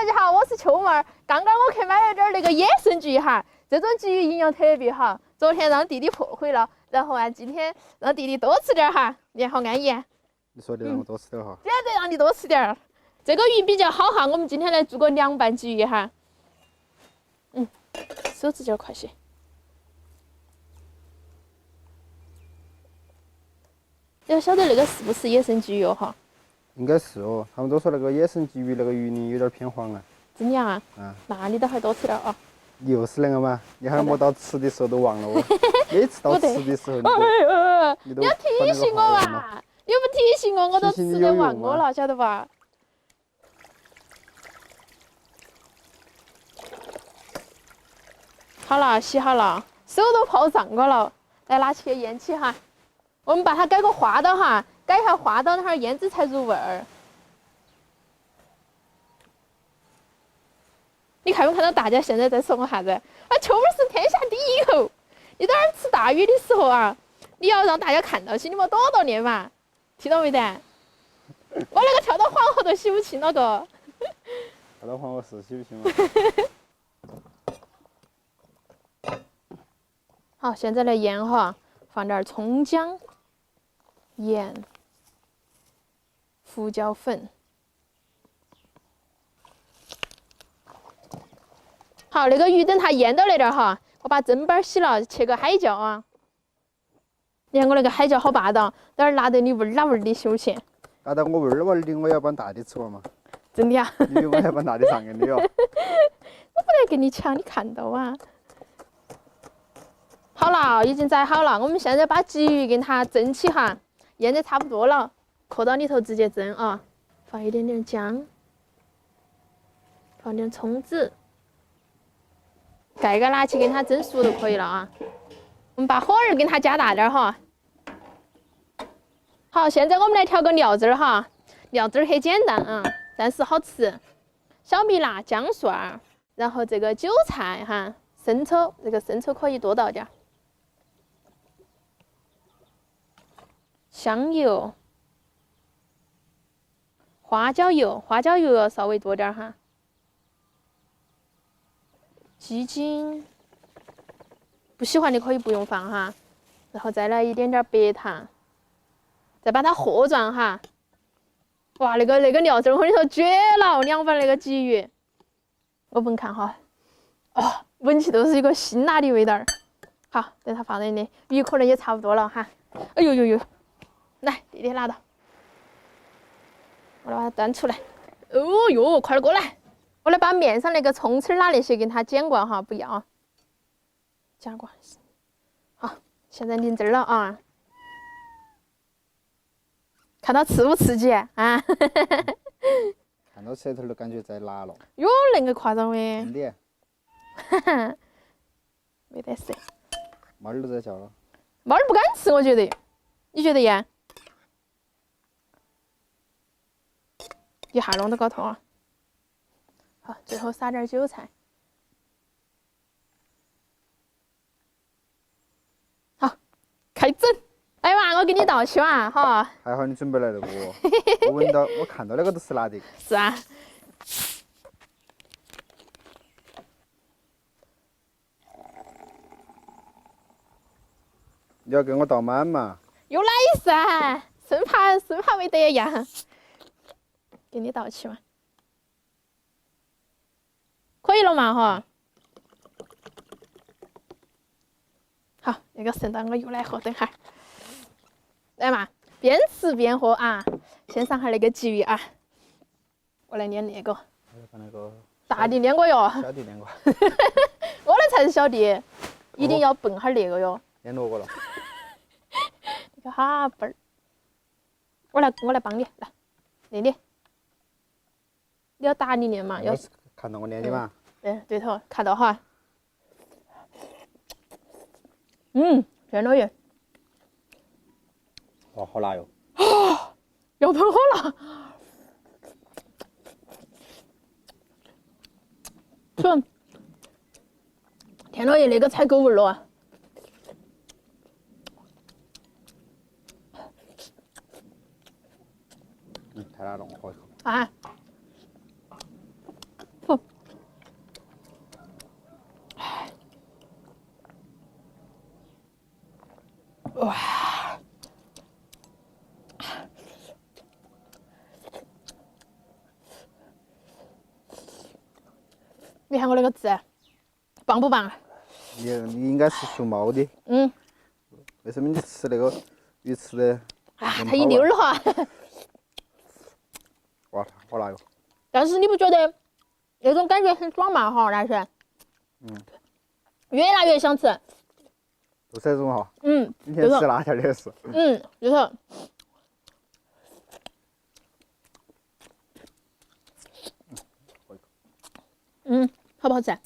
大家好，我是秋妹儿。刚刚我去买了点那个野生菊哈，这种菊营养特别好。昨天让弟弟破坏了，然后今天让弟弟多吃点哈，你好安逸。你说的让我多吃点哈。简对让你多吃点儿。这个鱼比较好哈，我们今天来做个凉拌鲫鱼哈。手指尖快些。你要晓得那个是不是野生鲫鱼哦哈？应该是哦，他们都说那个野生鲫鱼那个鱼鳞有点偏黄啊。真的啊？嗯。那你等会多吃点啊。又是那个嘛？你好像没到吃的时候都忘了哦。每次到吃的时候你要提醒我嘛？你不提醒我，我都吃得忘我了，晓得吧？好了，洗好了，手都泡胀过了。来，拿起个烟起哈，我们把它改个花刀哈，改一下花刀，那儿腌制才入味儿。你看没看到大家现在在说我啥子？啊，秋妹是天下第一口。你在那儿吃大鱼的时候啊，你要让大家看到起，你莫躲到那嘛，听到没得？我那个跳到黄河都洗不清了个。跳到黄河是洗不清嘛？好，现在来腌哈，放点葱姜、盐、胡椒粉。好，那个鱼等它腌到那点儿哈，我把砧板洗了，切个海椒啊。你看我那个海椒好霸道，等会儿拿得你味儿哪味儿的羞去。拿到我味儿的，我要把大的吃完嘛。真的呀？因为我要把大的让给你哦。我不能跟你抢，你看到啊？好了，已经宰好了，我们现在把鲫鱼给它蒸起哈，腌得差不多了，扣到里头直接蒸啊。放一点点姜，放点葱子，盖盖拿起给它蒸熟就可以了啊。我们把火儿给它加大点儿哈。好，现在我们来调个料汁儿哈，料汁儿很简单啊，但是好吃。小米辣、姜蒜儿，然后这个韭菜哈，生抽，这个生抽可以多倒点儿。香油、花椒油，花椒油要稍微多点儿哈。鸡精，不喜欢的可以不用放哈。然后再来一点点白糖，再把它和转哈。哇，那个料汁我跟你说绝了，凉拌那个鲫鱼，我闻看哈，哦，闻起都是一个辛辣的味道儿。好，等它放在那里，鱼可能也差不多了哈。哎呦呦呦！来，弟弟拿到，我来把它端出来。哦哟，快点过来！我来把面上那个葱丝儿啦那些给它剪过哈，不要，夹过。好，现在淋汁儿了啊！看到刺不刺激啊？看到舌头都感觉在辣了。哟，那个夸张没？真的。没得事。猫儿都在叫了。猫儿不敢吃，我觉得，你觉得呀？一下弄到高头啊！好，最后撒点韭菜。好，开整！哎妈，我给你倒起嘛，哈。还好你准备来了不？我闻到，我看到那个都是辣的。是啊。你要给我倒满嘛？又来噻，生怕没得一样。给你倒起嘛。可以了嘛哈。好，那个剩到我又来喝，等会儿。来嘛，边吃边喝啊！先上下那个鲫鱼啊，我来捏那个。把那个大弟捏过哟。小弟捏过。我的才是小弟，一定要笨哈那个哟。捏落过了。那个哈笨儿。我来帮你，来捏捏。你要大力捏嘛？要看到我捏的嘛？对头，看到哈。全都有。哇，好辣哟！要喷火了！天老爷，那个才够味儿了。太辣了，我喝一口。啊！你看我那个字，棒不棒？你应该是属猫的。嗯。为什么你吃那个鱼吃的？啊，它一溜儿哈。哇，好辣哟！但是你不觉得那种感觉很爽嘛？哈，男生。越辣越想吃。就是这种哈。今天就是吃辣条的是。就是。好不好吃？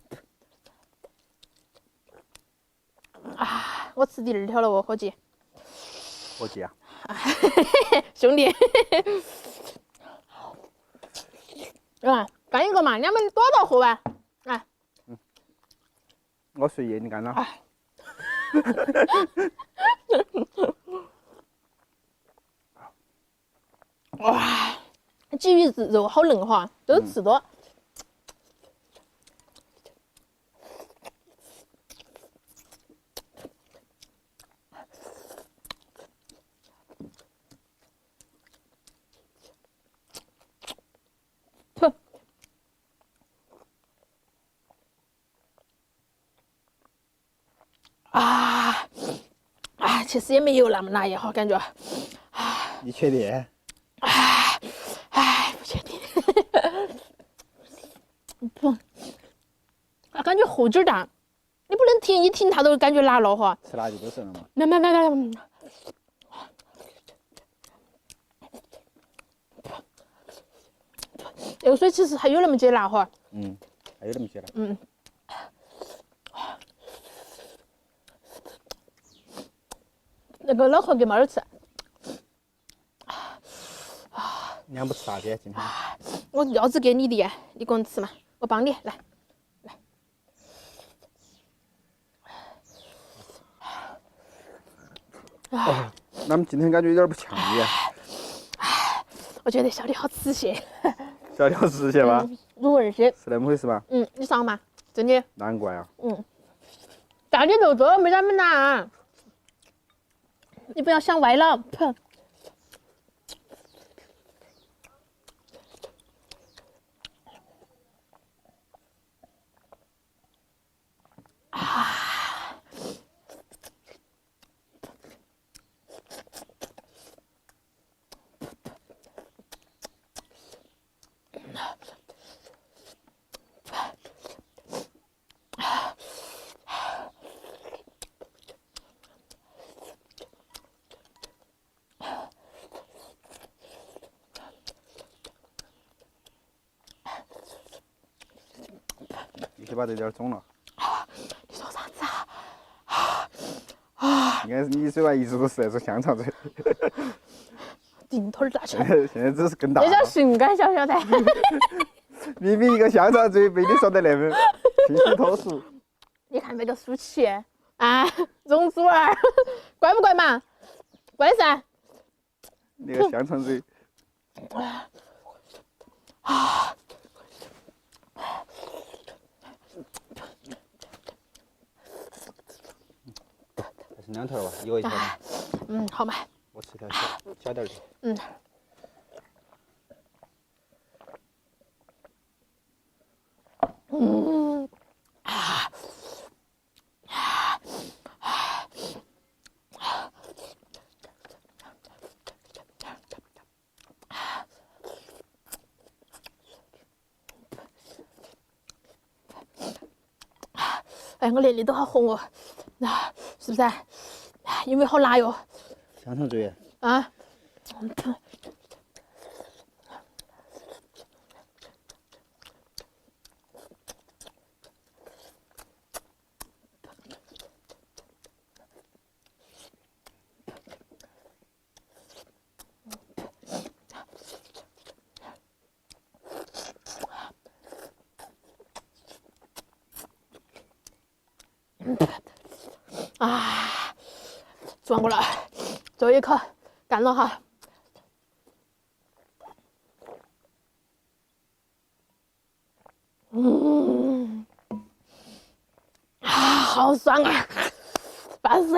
啊，我吃第2条了哦，伙计。伙计啊。兄弟。干一个嘛，你们多到喝完。来。我随意，你干了。哇，鲫鱼肉好嫩哈，都吃多。其实也没有那么辣也好，感觉。你确定？不确定。不，感觉后劲儿大，你不能停，一停它都感觉辣了哈。吃辣就都是了嘛。来，那个水其实还有那么些辣哈。还有那么些辣。那个脑壳给猫儿吃。你还不吃啥子？今天？我料子给你的，你个人吃嘛，我帮你来。那么今天感觉有点不呛你。我觉得小弟好吃些。小条吃些吧。入味些。是那么回事吧？你上嘛，真的。难怪啊。大点肉多，没那么难。你不要想歪了。你先把这点肿了。你说啥子啊？应该是你嘴巴一直都是那种香肠嘴。顶头大小。现在只是更大这了。叫性感，晓不晓得？明明一个香肠嘴被你说的那么清新脱俗。你看那个舒淇啊，容祖儿，乖不乖嘛？乖噻。那个香肠嘴。还是2条吧，一个1条吧。好嘛。我吃条小点的。哎，我脸里都好红哦，是不是？因为好辣哟。香肠嘴。啊。转过来，最后一口，干了哈。好爽啊！烦死！